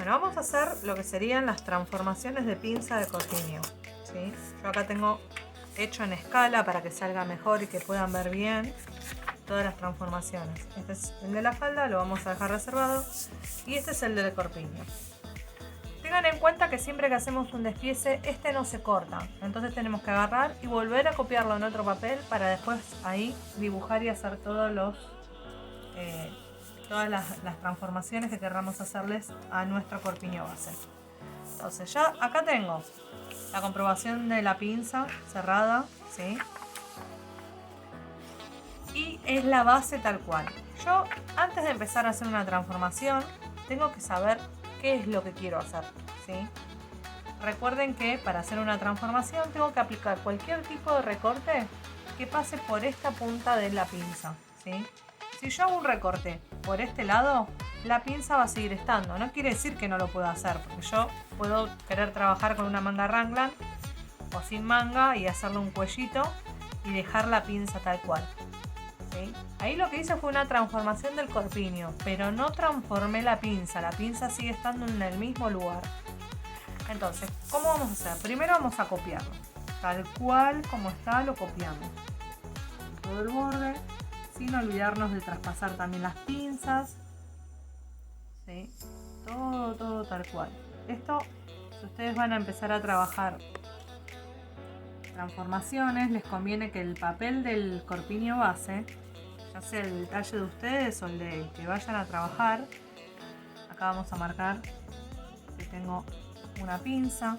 Bueno, vamos a hacer lo que serían las transformaciones de pinza de corpiño, ¿sí? Yo acá tengo hecho en escala para que salga mejor y que puedan ver bien todas las transformaciones. Este es el de la falda, lo vamos a dejar reservado, y este es el del corpiño. Tengan en cuenta que siempre que hacemos un despiece, este no se corta, entonces tenemos que agarrar y volver a copiarlo en otro papel para después ahí dibujar y hacer todas las transformaciones que querramos hacerles a nuestro corpiño base. Entonces ya acá tengo la comprobación de la pinza cerrada, ¿sí? Y es la base tal cual. Yo, antes de empezar a hacer una transformación, tengo que saber qué es lo que quiero hacer, ¿sí? Recuerden que para hacer una transformación tengo que aplicar cualquier tipo de recorte que pase por esta punta de la pinza, ¿sí? Si yo hago un recorte por este lado, la pinza va a seguir estando. No quiere decir que no lo pueda hacer, porque yo puedo querer trabajar con una manga raglan o sin manga y hacerle un cuellito y dejar la pinza tal cual, ¿sí? Ahí lo que hice fue una transformación del corpiño, pero no transformé la pinza sigue estando en el mismo lugar. Entonces, ¿cómo vamos a hacer? Primero vamos a copiarlo, tal cual como está lo copiamos, todo el borde, sin olvidarnos de traspasar también las pinzas, ¿sí? Todo tal cual. Esto, si ustedes van a empezar a trabajar transformaciones, les conviene que el papel del corpiño base, ya sea el detalle de ustedes o el de que vayan a trabajar, acá vamos a marcar que tengo una pinza,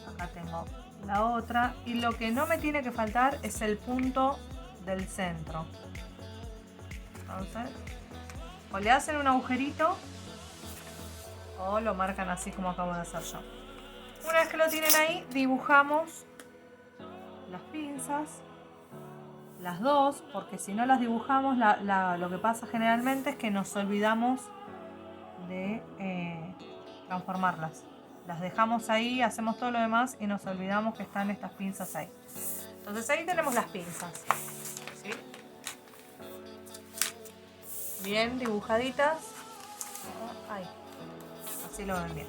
acá tengo la otra, y lo que no me tiene que faltar es el punto del centro. Entonces, o le hacen un agujerito o lo marcan así como acabo de hacer yo. Una vez que lo tienen ahí, dibujamos las pinzas, las dos, porque si no las dibujamos, lo que pasa generalmente es que nos olvidamos de transformarlas. Las dejamos ahí, hacemos todo lo demás y nos olvidamos que están estas pinzas ahí. Entonces ahí tenemos las pinzas, ¿sí? Bien dibujaditas. Ahí. Así lo ven bien.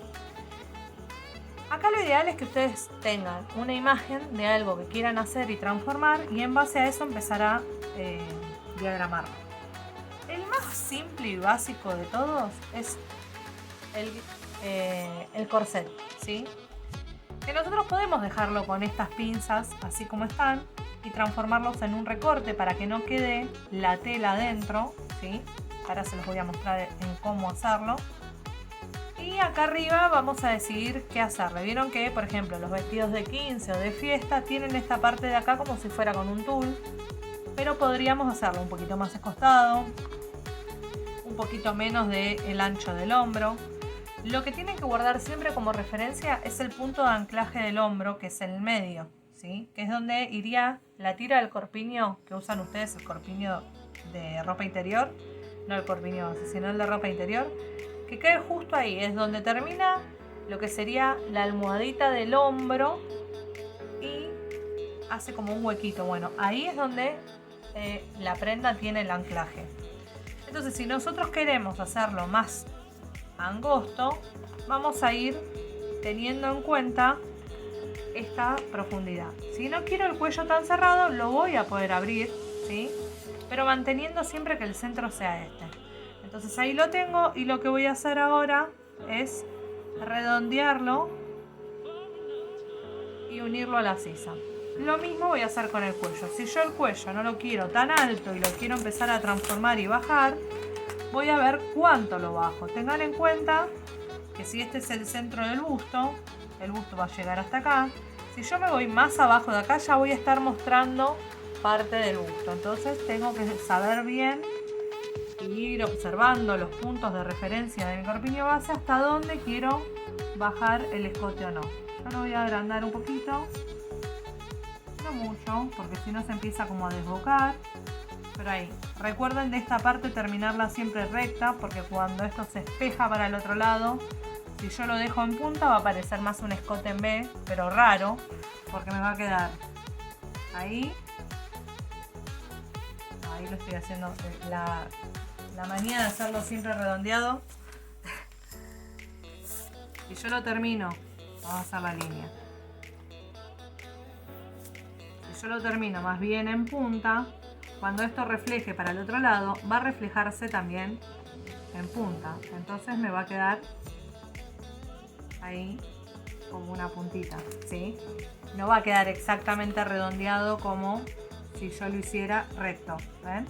Acá lo ideal es que ustedes tengan una imagen de algo que quieran hacer y transformar, y en base a eso empezar a diagramarlo. El más simple y básico de todos es el corset, ¿sí? Que nosotros podemos dejarlo con estas pinzas así como están y transformarlos en un recorte para que no quede la tela adentro, ¿sí? Ahora se los voy a mostrar en cómo hacerlo. Y acá arriba vamos a decidir qué hacerle. Vieron que, por ejemplo, los vestidos de 15 o de fiesta tienen esta parte de acá como si fuera con un tul, pero podríamos hacerlo un poquito más escostado, un poquito menos del ancho del hombro. Lo que tienen que guardar siempre como referencia es el punto de anclaje del hombro, que es el medio, ¿sí? Que es donde iría la tira del corpiño que usan ustedes, el corpiño de ropa interior, no el corpiño base, sino el de ropa interior, que quede justo ahí, es donde termina lo que sería la almohadita del hombro y hace como un huequito. Bueno, ahí es donde la prenda tiene el anclaje. Entonces, si nosotros queremos hacerlo más angosto, vamos a ir teniendo en cuenta esta profundidad. Si no quiero el cuello tan cerrado, lo voy a poder abrir, ¿sí? Pero manteniendo siempre que el centro sea este. Entonces ahí lo tengo, y lo que voy a hacer ahora es redondearlo y unirlo a la sisa. Lo mismo voy a hacer con el cuello. Si yo el cuello no lo quiero tan alto y lo quiero empezar a transformar y bajar, voy a ver cuánto lo bajo. Tengan en cuenta que si este es el centro del busto, el busto va a llegar hasta acá. Si yo me voy más abajo de acá, ya voy a estar mostrando parte del busto. Entonces tengo que saber bien y ir observando los puntos de referencia de mi corpiño base hasta dónde quiero bajar el escote o no. Yo lo voy a agrandar un poquito, no mucho, porque si no se empieza como a desbocar. Pero ahí, recuerden de esta parte terminarla siempre recta, porque cuando esto se espeja para el otro lado, si yo lo dejo en punta va a parecer más un escote en B, pero raro, porque me va a quedar ahí. Ahí lo estoy haciendo, la manía de hacerlo siempre redondeado Si yo lo termino, vamos a hacer la línea. Si yo lo termino más bien en punta, cuando esto refleje para el otro lado, va a reflejarse también en punta. Entonces me va a quedar ahí como una puntita, ¿sí? No va a quedar exactamente redondeado como si yo lo hiciera recto, ¿ven?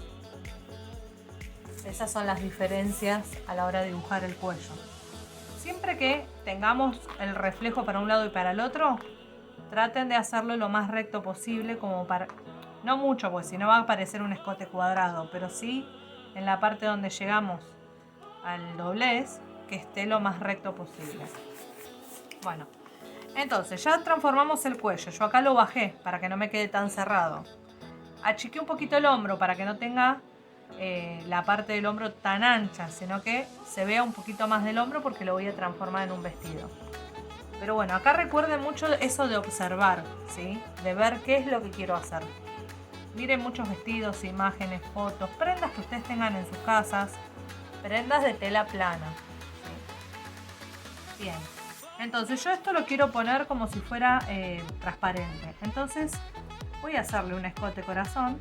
Esas son las diferencias a la hora de dibujar el cuello. Siempre que tengamos el reflejo para un lado y para el otro, traten de hacerlo lo más recto posible, como para... No mucho, porque si no va a parecer un escote cuadrado, pero sí en la parte donde llegamos al doblez, que esté lo más recto posible. Bueno, entonces ya transformamos el cuello. Yo acá lo bajé para que no me quede tan cerrado. Achiqué un poquito el hombro para que no tenga la parte del hombro tan ancha, sino que se vea un poquito más del hombro porque lo voy a transformar en un vestido. Pero bueno, acá recuerden mucho eso de observar, ¿sí? De ver qué es lo que quiero hacer. Miren muchos vestidos, imágenes, fotos, prendas que ustedes tengan en sus casas, prendas de tela plana, ¿sí? Bien, entonces yo esto lo quiero poner como si fuera transparente. Entonces voy a hacerle un escote corazón,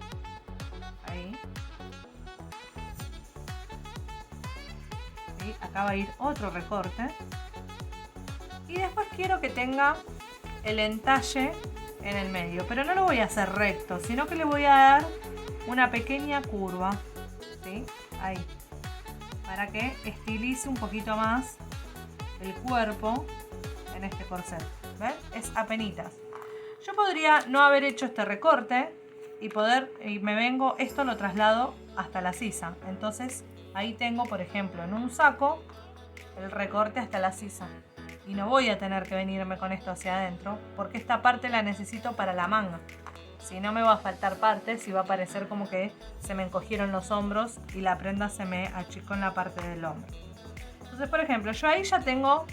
ahí. ¿Sí? Acá va a ir otro recorte. Y después quiero que tenga el entalle en el medio, pero no lo voy a hacer recto, sino que le voy a dar una pequeña curva, ¿sí? Ahí, para que estilice un poquito más el cuerpo en este corset. ¿Ven? Es apenitas. Yo podría no haber hecho este recorte y me vengo, esto lo traslado hasta la sisa. Entonces ahí tengo, por ejemplo, en un saco el recorte hasta la sisa. Y no voy a tener que venirme con esto hacia adentro, porque esta parte la necesito para la manga. Si no, me va a faltar partes y va a parecer como que se me encogieron los hombros y la prenda se me achicó en la parte del hombro. Entonces, por ejemplo, yo ahí ya tengo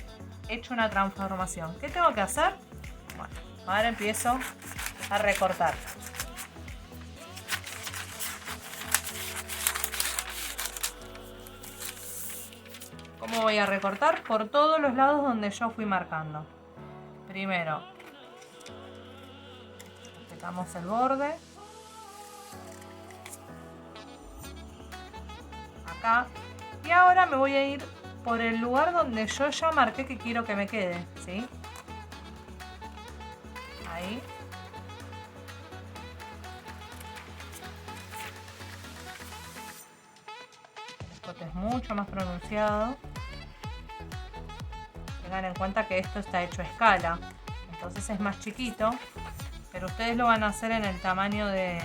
hecho una transformación. ¿Qué tengo que hacer? Bueno, ahora empiezo a recortar. ¿Cómo voy a recortar? Por todos los lados donde yo fui marcando. Primero, apretamos el borde. Acá. Y ahora me voy a ir por el lugar donde yo ya marqué que quiero que me quede, ¿sí? Ahí. El escote es mucho más pronunciado. Tengan en cuenta que esto está hecho a escala, entonces es más chiquito, pero ustedes lo van a hacer en el tamaño en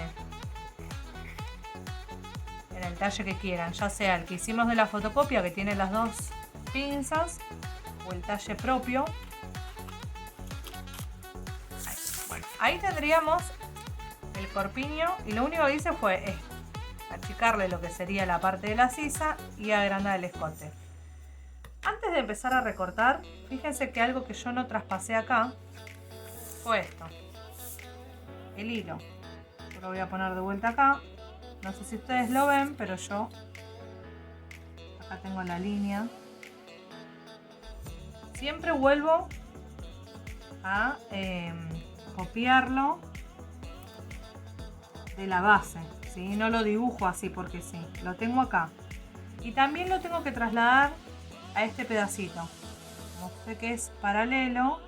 el talle que quieran, ya sea el que hicimos de la fotocopia, que tiene las dos pinzas, o el talle propio. Ahí, bueno, ahí tendríamos el corpiño, y lo único que hice fue achicarle lo que sería la parte de la sisa y agrandar el escote. Antes de empezar a recortar, fíjense que algo que yo no traspasé acá fue esto, el hilo. Yo lo voy a poner de vuelta acá. No sé si ustedes lo ven, pero yo acá tengo la línea. Siempre vuelvo a copiarlo de la base, ¿sí? No lo dibujo así porque sí, lo tengo acá. Y también lo tengo que trasladar a este pedacito. Como sé que es paralelo,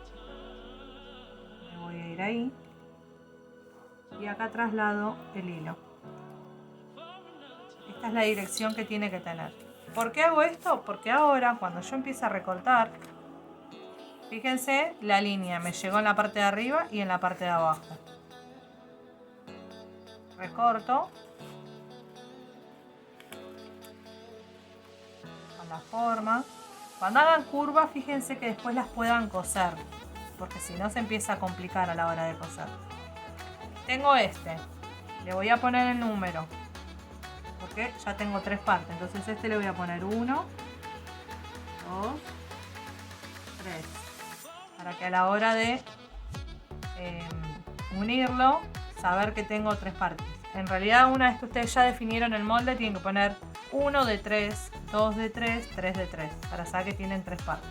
me voy a ir ahí y acá traslado el hilo. Esta es la dirección que tiene que tener. ¿Por qué hago esto? Porque ahora cuando yo empiezo a recortar, fíjense, la línea me llegó en la parte de arriba y en la parte de abajo. Recorto con la forma. Cuando hagan curvas, fíjense que después las puedan coser, porque si no se empieza a complicar a la hora de coser. Tengo le voy a poner el número, porque ya tengo 3 partes, entonces le voy a poner 1, 2, 3, para que a la hora de unirlo, saber que tengo 3 partes. En realidad, una vez que ustedes ya definieron el molde, tienen que poner 1 de 3, 2 de 3, 3 de 3, para saber que tienen 3 partes.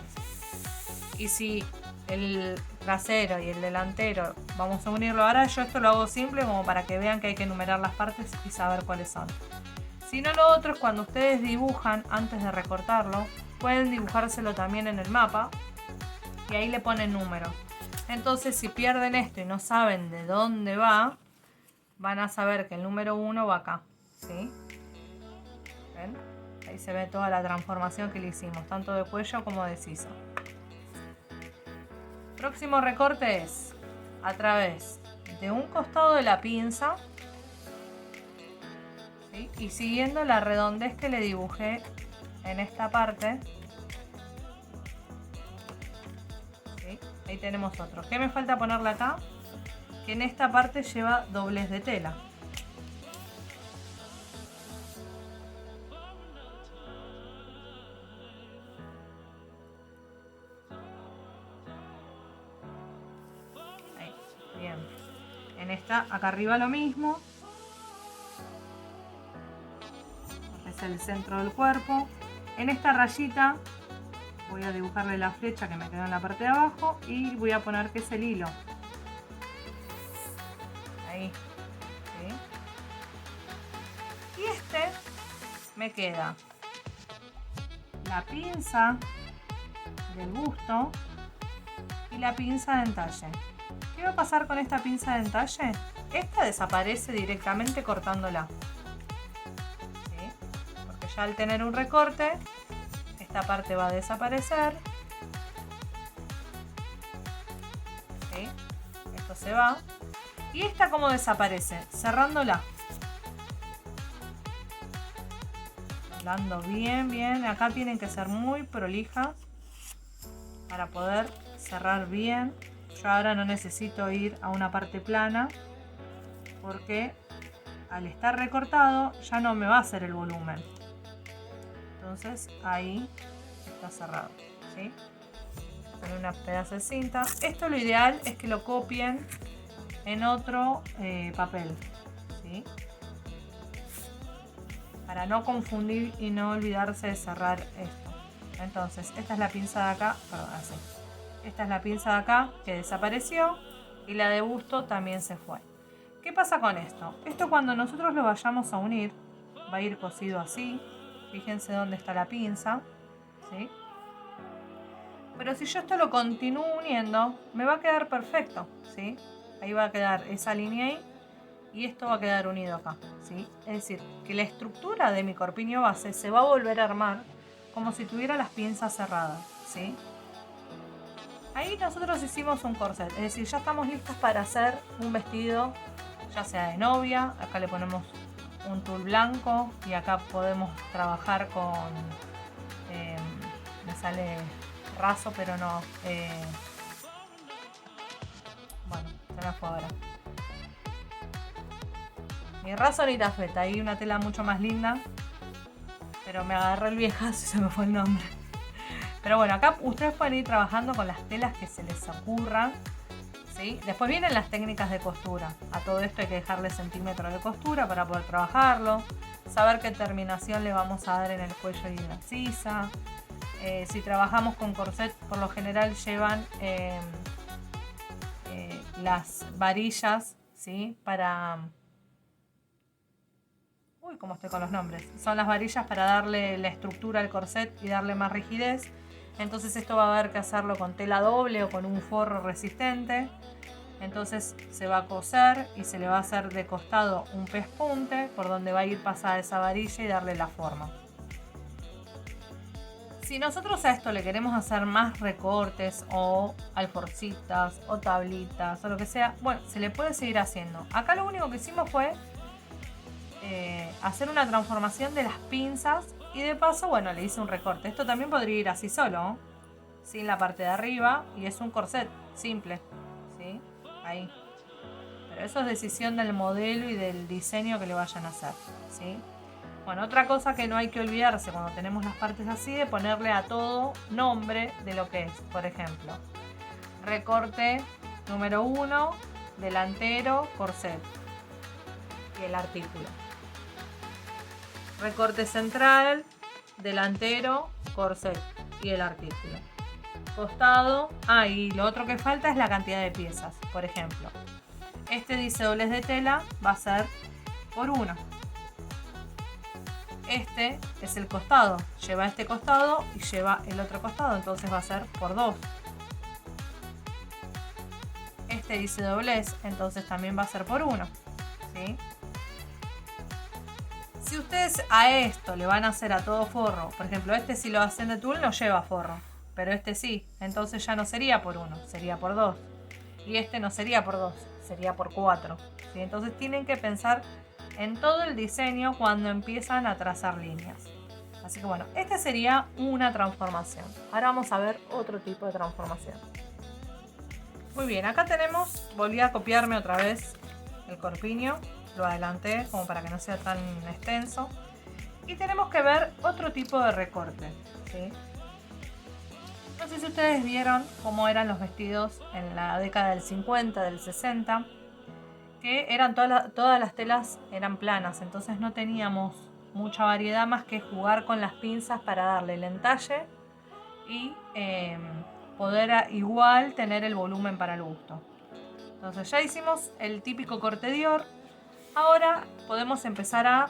Y si el trasero y el delantero vamos a unirlo, ahora yo esto lo hago simple como para que vean que hay que enumerar las partes y saber cuáles son. Si no, lo otro es cuando ustedes dibujan antes de recortarlo, pueden dibujárselo también en el mapa y ahí le ponen números. Entonces si pierden esto y no saben de dónde va, van a saber que el número 1 va acá, ¿sí? ¿Ven? Ahí se ve toda la transformación que le hicimos, tanto de cuello como de sisa. Próximo recorte es a través de un costado de la pinza, ¿sí? Y siguiendo la redondez que le dibujé en esta parte, ¿sí? Ahí tenemos otro. ¿Qué me falta ponerle acá? Que en esta parte lleva doblez de tela. Ahí, bien. En esta, acá arriba lo mismo. Es el centro del cuerpo. En esta rayita voy a dibujarle la flecha que me quedó en la parte de abajo y voy a poner que es el hilo. Ahí, ¿sí? Y este me queda la pinza del busto y la pinza de entalle. ¿Qué va a pasar con esta pinza de entalle? Esta desaparece directamente cortándola, ¿sí? Porque ya al tener un recorte, esta parte va a desaparecer, ¿sí? Esto se va. ¿Y esta cómo desaparece? Cerrándola. Dando bien. Acá tienen que ser muy prolijas para poder cerrar bien. Yo ahora no necesito ir a una parte plana porque al estar recortado ya no me va a hacer el volumen. Entonces ahí está cerrado, ¿sí? Con una pedazo de cinta. Esto lo ideal es que lo copien en otro papel, ¿sí? Para no confundir y no olvidarse de cerrar esto. Entonces esta es la pinza de acá, perdón, así. Esta es la pinza de acá que desapareció y la de busto también se fue. ¿Qué pasa con esto? Esto cuando nosotros lo vayamos a unir va a ir cosido así. Fíjense dónde está la pinza, ¿sí? Pero si yo esto lo continúo uniendo, me va a quedar perfecto, ¿sí? Ahí va a quedar esa línea ahí y esto va a quedar unido acá, ¿sí? Es decir, que la estructura de mi corpiño base se va a volver a armar como si tuviera las pinzas cerradas, ¿sí? Ahí nosotros hicimos un corset, es decir, ya estamos listos para hacer un vestido, ya sea de novia. Acá le ponemos un tul blanco y acá podemos trabajar con, me sale raso pero no, bueno, se me fue ahora. Ni raso ni tafeta, hay una tela mucho más linda, pero me agarré el viejazo y se me fue el nombre. Pero bueno, acá ustedes pueden ir trabajando con las telas que se les ocurran, ¿sí? Después vienen las técnicas de costura. A todo esto hay que dejarle centímetros de costura para poder trabajarlo, saber qué terminación le vamos a dar en el cuello y en la sisa. Si trabajamos con corset, por lo general llevan las varillas, ¿sí? Para... Uy, cómo estoy con los nombres. Son las varillas para darle la estructura al corset y darle más rigidez. Entonces esto va a haber que hacerlo con tela doble o con un forro resistente. Entonces se va a coser y se le va a hacer de costado un pespunte por donde va a ir pasada esa varilla y darle la forma. Si nosotros a esto le queremos hacer más recortes o alforcitas o tablitas o lo que sea, bueno, se le puede seguir haciendo. Acá lo único que hicimos fue hacer una transformación de las pinzas y de paso, bueno, le hice un recorte. Esto también podría ir así solo, sin la parte de arriba, y es un corset simple, ¿sí? Ahí. Pero eso es decisión del modelo y del diseño que le vayan a hacer, ¿sí? Bueno, otra cosa que no hay que olvidarse cuando tenemos las partes así, de ponerle a todo nombre de lo que es. Por ejemplo, recorte número 1, delantero, corset y el artículo. Recorte central, delantero, corset y el artículo. costado. Ah, y lo otro que falta es la cantidad de piezas. Por ejemplo, este dice doblez de tela, va a ser por 1. Este es el costado, lleva este costado y lleva el otro costado, entonces va a ser por 2. Este dice doblez, entonces también va a ser por 1. ¿Sí? Si ustedes a esto le van a hacer a todo forro, por ejemplo, este si lo hacen de tul no lleva forro, pero este sí, entonces ya no sería por 1, sería por 2. Y este no sería por 2, sería por 4. ¿Sí? Entonces tienen que pensar en todo el diseño cuando empiezan a trazar líneas. Así que bueno, esta sería una transformación. Ahora vamos a ver otro tipo de transformación. Muy bien, acá tenemos, volví a copiarme otra vez el corpiño, lo adelanté como para que no sea tan extenso. Y tenemos que ver otro tipo de recorte, ¿sí? No sé si ustedes vieron cómo eran los vestidos en la década del 50, del 60, que eran todas las telas eran planas, entonces no teníamos mucha variedad más que jugar con las pinzas para darle el entalle y poder igual tener el volumen para el busto. Entonces ya hicimos el típico corte Dior. Ahora podemos empezar a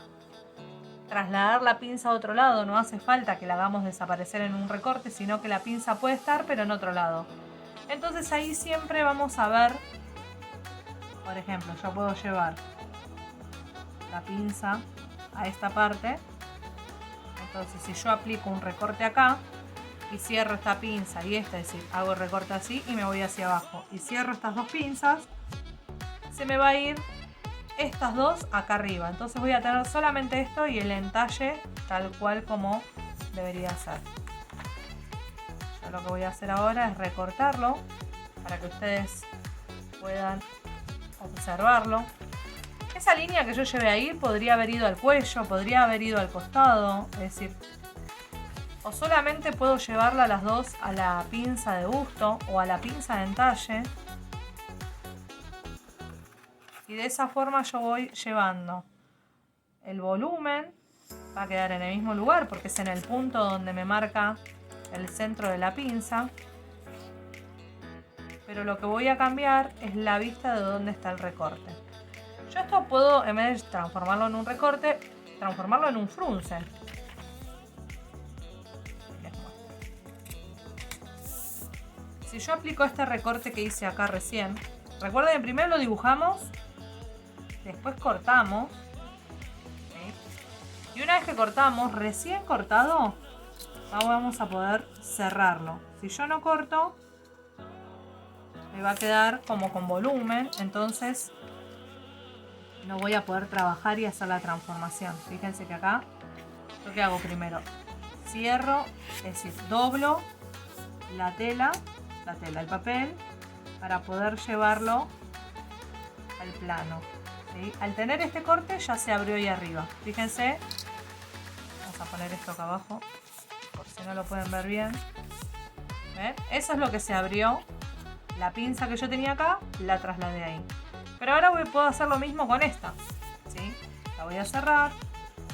trasladar la pinza a otro lado. No hace falta que la hagamos desaparecer en un recorte, sino que la pinza puede estar pero en otro lado. Entonces ahí siempre vamos a ver, por ejemplo, yo puedo llevar la pinza a esta parte. Entonces si yo aplico un recorte acá y cierro esta pinza y esta, es decir, hago el recorte así y me voy hacia abajo y cierro estas dos pinzas, se me va a ir estas dos acá arriba. Entonces voy a tener solamente esto y el entalle tal cual como debería ser. Yo lo que voy a hacer ahora es recortarlo para que ustedes puedan observarlo. Esa línea que yo llevé ahí podría haber ido al cuello, podría haber ido al costado, es decir, o solamente puedo llevarla a las dos a la pinza de busto o a la pinza de entalle. Y de esa forma yo voy llevando el volumen, va a quedar en el mismo lugar porque es en el punto donde me marca el centro de la pinza. Pero lo que voy a cambiar es la vista de dónde está el recorte. Yo esto puedo, en vez de transformarlo en un recorte, transformarlo en un frunce. Si yo aplico este recorte que hice acá recién, recuerden que primero lo dibujamos, después cortamos, ¿sí? Y una vez que cortamos, recién cortado, vamos a poder cerrarlo. Si yo no corto, me va a quedar como con volumen, entonces no voy a poder trabajar y hacer la transformación. Fíjense que acá, ¿lo que hago primero? Cierro, es decir, doblo la tela, el papel, para poder llevarlo al plano. ¿Sí? Al tener este corte ya se abrió ahí arriba. Fíjense, vamos a poner esto acá abajo, por si no lo pueden ver bien. ¿Ven? Eso es lo que se abrió. La pinza que yo tenía acá, la trasladé ahí. Pero ahora puedo hacer lo mismo con esta. ¿Sí? La voy a cerrar.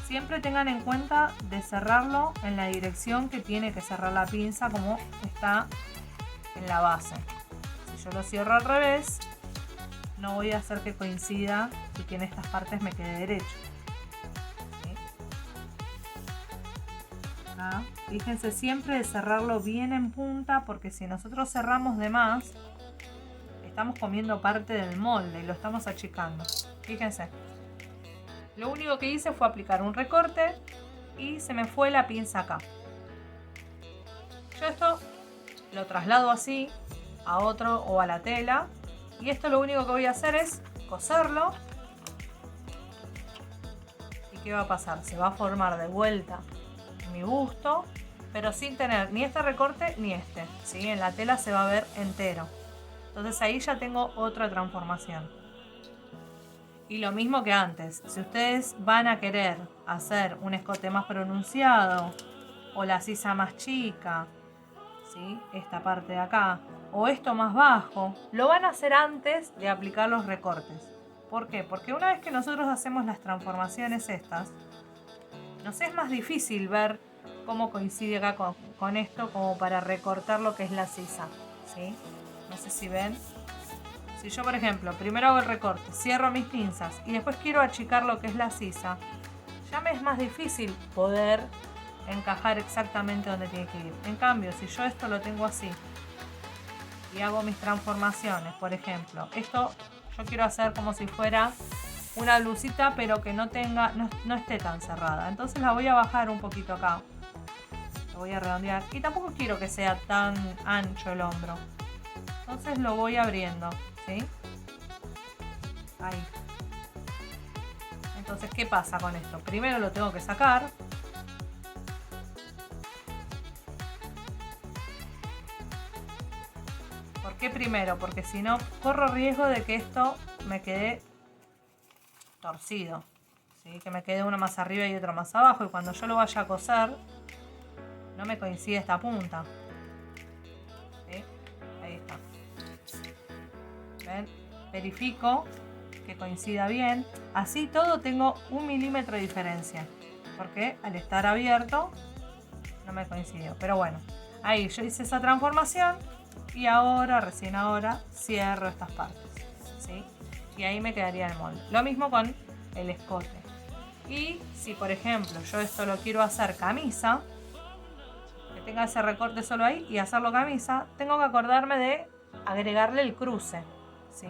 Siempre tengan en cuenta de cerrarlo en la dirección que tiene que cerrar la pinza, como está en la base. Si yo lo cierro al revés, no voy a hacer que coincida y que en estas partes me quede derecho. ¿Sí? Acá, fíjense siempre de cerrarlo bien en punta, porque si nosotros cerramos de más, estamos comiendo parte del molde y lo estamos achicando. Fíjense. Lo único que hice fue aplicar un recorte y se me fue la pinza acá. Yo esto lo traslado así a otro o a la tela. Y esto lo único que voy a hacer es coserlo. ¿Y qué va a pasar? Se va a formar de vuelta mi busto, pero sin tener ni este recorte ni este. ¿Sí? En la tela se va a ver entero. Entonces ahí ya tengo otra transformación. Y lo mismo que antes. Si ustedes van a querer hacer un escote más pronunciado o la sisa más chica, ¿sí? Esta parte de acá, o esto más bajo, lo van a hacer antes de aplicar los recortes. ¿Por qué? Porque una vez que nosotros hacemos las transformaciones estas, nos es más difícil ver cómo coincide acá con esto, como para recortar lo que es la sisa, ¿sí? No sé si ven. Si yo, por ejemplo, primero hago el recorte, cierro mis pinzas y después quiero achicar lo que es la sisa, ya me es más difícil poder encajar exactamente donde tiene que ir. En cambio, si yo esto lo tengo así y hago mis transformaciones, por ejemplo, esto yo quiero hacer como si fuera una blusita, pero que no tenga, no esté tan cerrada. Entonces la voy a bajar un poquito acá. Lo voy a redondear. Y tampoco quiero que sea tan ancho el hombro. Entonces lo voy abriendo, ¿sí? Ahí. Entonces, ¿qué pasa con esto? Primero lo tengo que sacar. ¿Por qué primero? Porque si no, corro riesgo de que esto me quede torcido, ¿sí? Que me quede uno más arriba y otro más abajo, y cuando yo lo vaya a coser no me coincide esta punta, ¿sí? Ahí está. ¿Ven? Verifico que coincida bien. Así todo tengo 1 milímetro de diferencia, porque al estar abierto no me coincidió. Pero bueno, ahí yo hice esa transformación y ahora, recién ahora, cierro estas partes, ¿sí? Y ahí me quedaría el molde. Lo mismo con el escote. Y si por ejemplo yo esto lo quiero hacer camisa, que tenga ese recorte solo ahí y hacerlo camisa, tengo que acordarme de agregarle el cruce, ¿sí?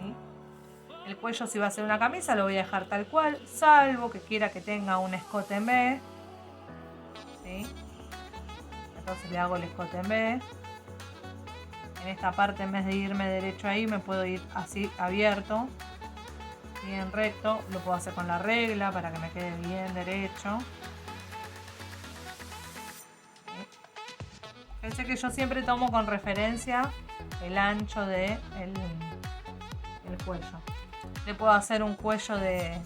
El cuello, si va a ser una camisa, lo voy a dejar tal cual, salvo que quiera que tenga un escote en B, ¿sí? Entonces le hago el escote en B. En esta parte, en vez de irme derecho ahí, me puedo ir así abierto, bien recto. Lo puedo hacer con la regla para que me quede bien derecho. Pensé que yo siempre tomo con referencia el ancho de el cuello. Le puedo hacer un cuello de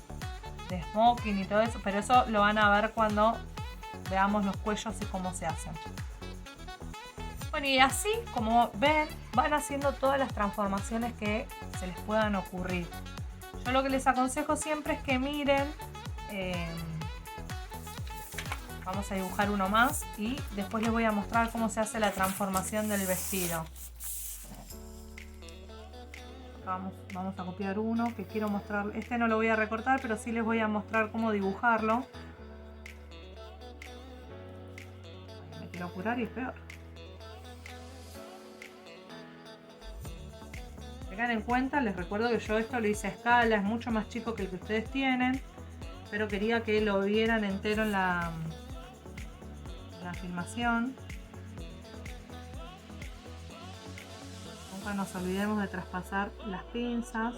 smoking y todo eso, pero eso lo van a ver cuando veamos los cuellos y cómo se hacen. Bueno, y así como ven, van haciendo todas las transformaciones que se les puedan ocurrir. Yo lo que les aconsejo siempre es que miren, vamos a dibujar uno más y después les voy a mostrar cómo se hace la transformación del vestido. Vamos a copiar uno que quiero mostrar. Este no lo voy a recortar, pero sí les voy a mostrar cómo dibujarlo. Me quiero apurar y es peor. Tengan en cuenta, les recuerdo que yo esto lo hice a escala, es mucho más chico que el que ustedes tienen, pero quería que lo vieran entero en la filmación. Nunca nos olvidemos de traspasar las pinzas,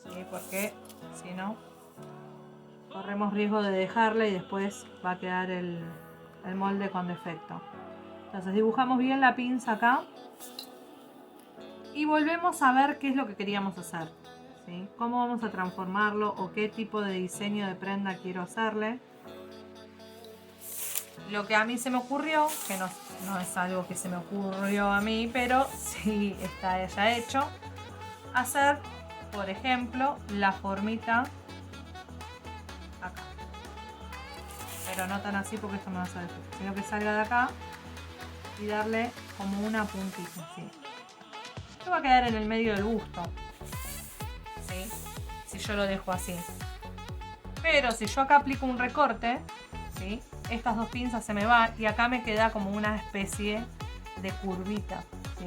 ¿sí? Porque si no corremos riesgo de dejarla y después va a quedar el molde con defecto. Entonces dibujamos bien la pinza acá y volvemos a ver qué es lo que queríamos hacer, ¿sí? Cómo vamos a transformarlo o qué tipo de diseño de prenda quiero hacerle. Lo que a mí se me ocurrió, que no es algo que se me ocurrió a mí, pero sí está ya hecho, hacer, por ejemplo, la formita acá. Pero no tan así porque esto me va a hacer efecto, sino que salga de acá y darle como una puntita, ¿sí? Esto va a quedar en el medio del busto, ¿sí? Si yo lo dejo así. Pero si yo acá aplico un recorte, ¿sí? Estas dos pinzas se me van y acá me queda como una especie de curvita, ¿sí?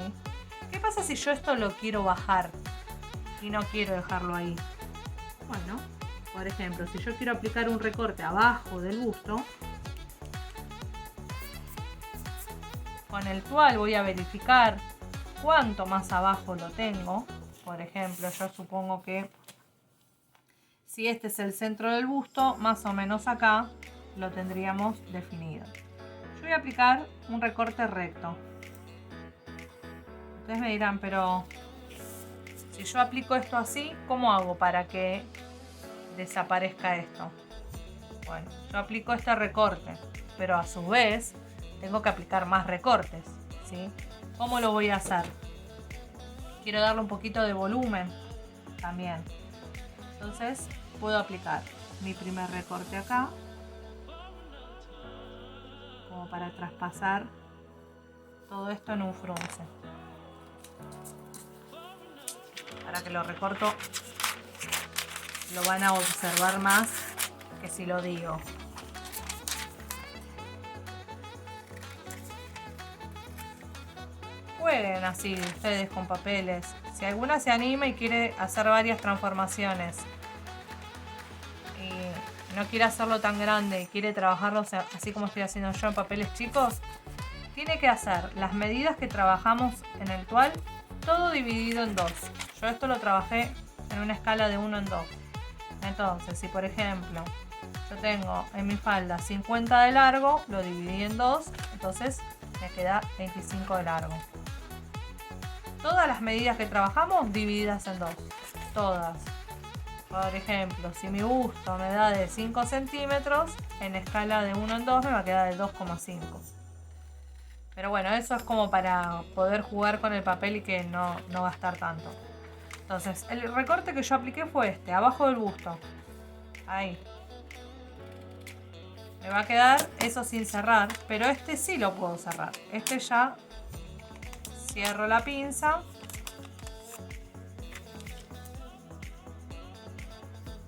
¿Qué pasa si yo esto lo quiero bajar y no quiero dejarlo ahí? Bueno, por ejemplo, si yo quiero aplicar un recorte abajo del busto, con el cual voy a verificar cuánto más abajo lo tengo. Por ejemplo, yo supongo que si este es el centro del busto, más o menos acá lo tendríamos definido. Yo voy a aplicar un recorte recto. Ustedes me dirán, pero si yo aplico esto así, ¿cómo hago para que desaparezca esto? Bueno, yo aplico este recorte, pero a su vez tengo que aplicar más recortes, ¿sí? ¿Cómo lo voy a hacer? Quiero darle un poquito de volumen también. Entonces puedo aplicar mi primer recorte acá como para traspasar todo esto en un frunce. Para que lo recorto lo van a observar más que si lo digo. Jueguen así ustedes con papeles. Si alguna se anima y quiere hacer varias transformaciones y no quiere hacerlo tan grande y quiere trabajarlo así como estoy haciendo yo en papeles chicos, tiene que hacer las medidas que trabajamos en el tual, todo dividido en 2. Yo esto lo trabajé en una escala de 1 en 2. Entonces, si por ejemplo yo tengo en mi falda 50 de largo, lo dividí en 2, entonces me queda 25 de largo. Todas las medidas que trabajamos divididas en 2. Todas. Por ejemplo, si mi busto me da de 5 centímetros, en escala de 1 en 2 me va a quedar de 2,5. Pero bueno, eso es como para poder jugar con el papel y que no gastar tanto. Entonces, el recorte que yo apliqué fue este, abajo del busto. Ahí. Me va a quedar eso sin cerrar, pero este sí lo puedo cerrar. Este ya cierro la pinza.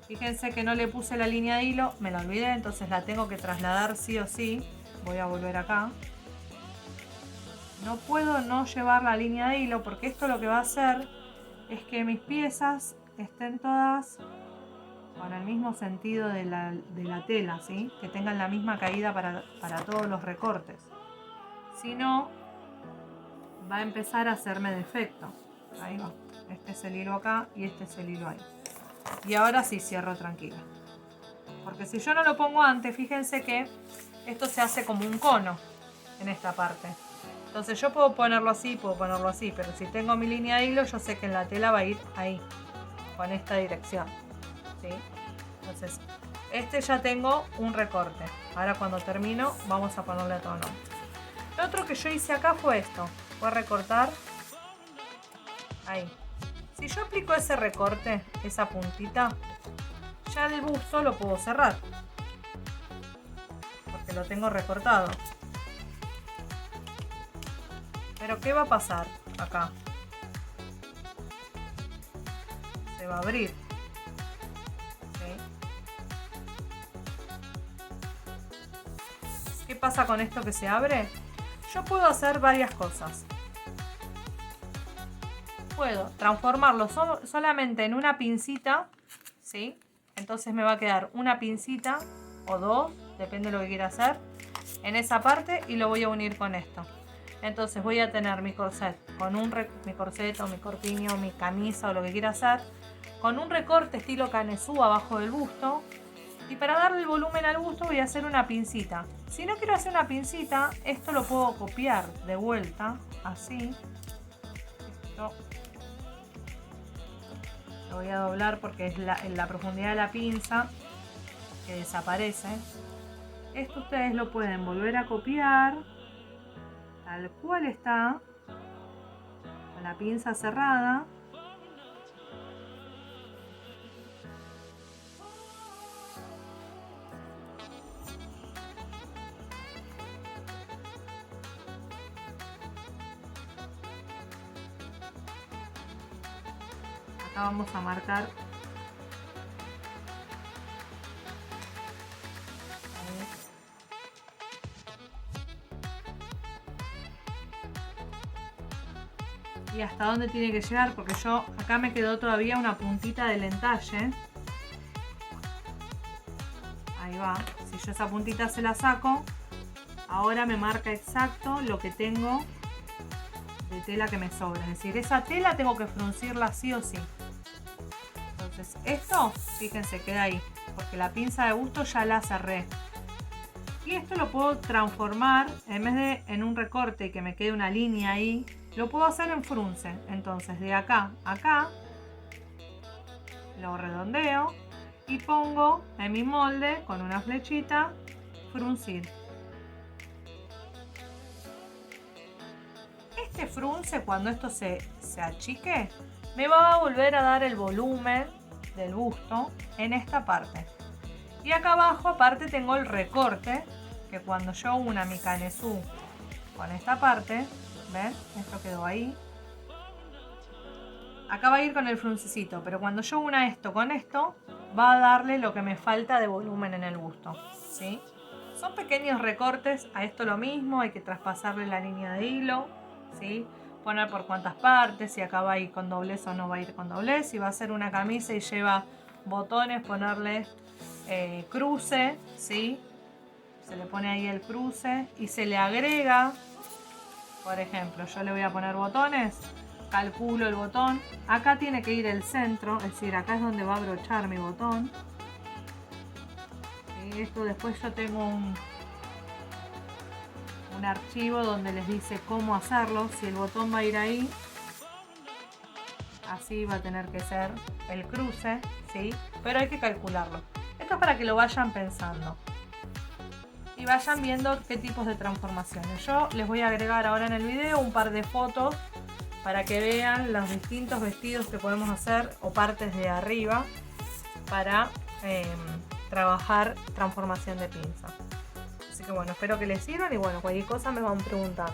Fíjense que no le puse la línea de hilo, me la olvidé, entonces la tengo que trasladar sí o sí. Voy a volver acá. No puedo no llevar la línea de hilo porque esto lo que va a hacer es que mis piezas estén todas con el mismo sentido de la tela, ¿sí? Que tengan la misma caída para todos los recortes. Si no, va a empezar a hacerme defecto. Ahí va. Este es el hilo acá y este es el hilo ahí. Y ahora sí cierro tranquila. Porque si yo no lo pongo antes, fíjense que esto se hace como un cono en esta parte. Entonces yo puedo ponerlo así, pero si tengo mi línea de hilo, yo sé que en la tela va a ir ahí, con esta dirección, ¿sí? Entonces, este ya tengo un recorte. Ahora cuando termino, vamos a ponerle tono. Lo otro que yo hice acá fue esto, fue recortar ahí. Si yo aplico ese recorte, esa puntita, ya el busto lo puedo cerrar, porque lo tengo recortado. Pero ¿qué va a pasar acá? Se va a abrir. ¿Sí? ¿Qué pasa con esto que se abre? Yo puedo hacer varias cosas. Puedo transformarlo solamente en una pincita, ¿sí? Entonces me va a quedar una pincita o dos, depende de lo que quiera hacer, en esa parte y lo voy a unir con esto. Entonces voy a tener mi corset con mi corset o mi corpiño o mi camisa o lo que quiera hacer, con un recorte estilo canesú abajo del busto, y para darle el volumen al busto voy a hacer una pincita. Si no quiero hacer una pincita, esto lo puedo copiar de vuelta, así. Esto lo voy a doblar porque es la profundidad de la pinza que desaparece. Esto ustedes lo pueden volver a copiar tal cual está, con la pinza cerrada. Acá vamos a marcar. Y hasta dónde tiene que llegar, porque yo acá me quedó todavía una puntita del entalle. Ahí va. Si yo esa puntita se la saco, ahora me marca exacto lo que tengo de tela que me sobra. Es decir, esa tela tengo que fruncirla sí o sí. Entonces esto, fíjense, queda ahí, porque la pinza de busto ya la cerré. Y esto lo puedo transformar, en vez de en un recorte y que me quede una línea ahí, lo puedo hacer en frunce. Entonces de acá a acá lo redondeo y pongo en mi molde con una flechita fruncir. Este frunce, cuando esto se achique, me va a volver a dar el volumen del busto en esta parte. Y acá abajo aparte tengo el recorte que cuando yo una mi canesú con esta parte, ¿ven? Esto quedó ahí. Acá va a ir con el fruncecito, pero cuando yo una esto con esto, va a darle lo que me falta de volumen en el busto, ¿sí? Son pequeños recortes, a esto lo mismo, hay que traspasarle la línea de hilo, ¿sí? Poner por cuántas partes, si acá va a ir con doblez o no va a ir con doblez, si va a ser una camisa y lleva botones, ponerle cruce, ¿sí? Se le pone ahí el cruce y se le agrega, por ejemplo, yo le voy a poner botones, calculo el botón, acá tiene que ir el centro, es decir, acá es donde va a brochar mi botón. Y esto después yo tengo un archivo donde les dice cómo hacerlo, si el botón va a ir ahí, así va a tener que ser el cruce, ¿sí? Pero hay que calcularlo. Esto es para que lo vayan pensando y vayan viendo qué tipos de transformaciones. Yo les voy a agregar ahora en el video un par de fotos para que vean los distintos vestidos que podemos hacer o partes de arriba para trabajar transformación de pinza. Así que bueno, espero que les sirvan y bueno, cualquier cosa me van preguntando.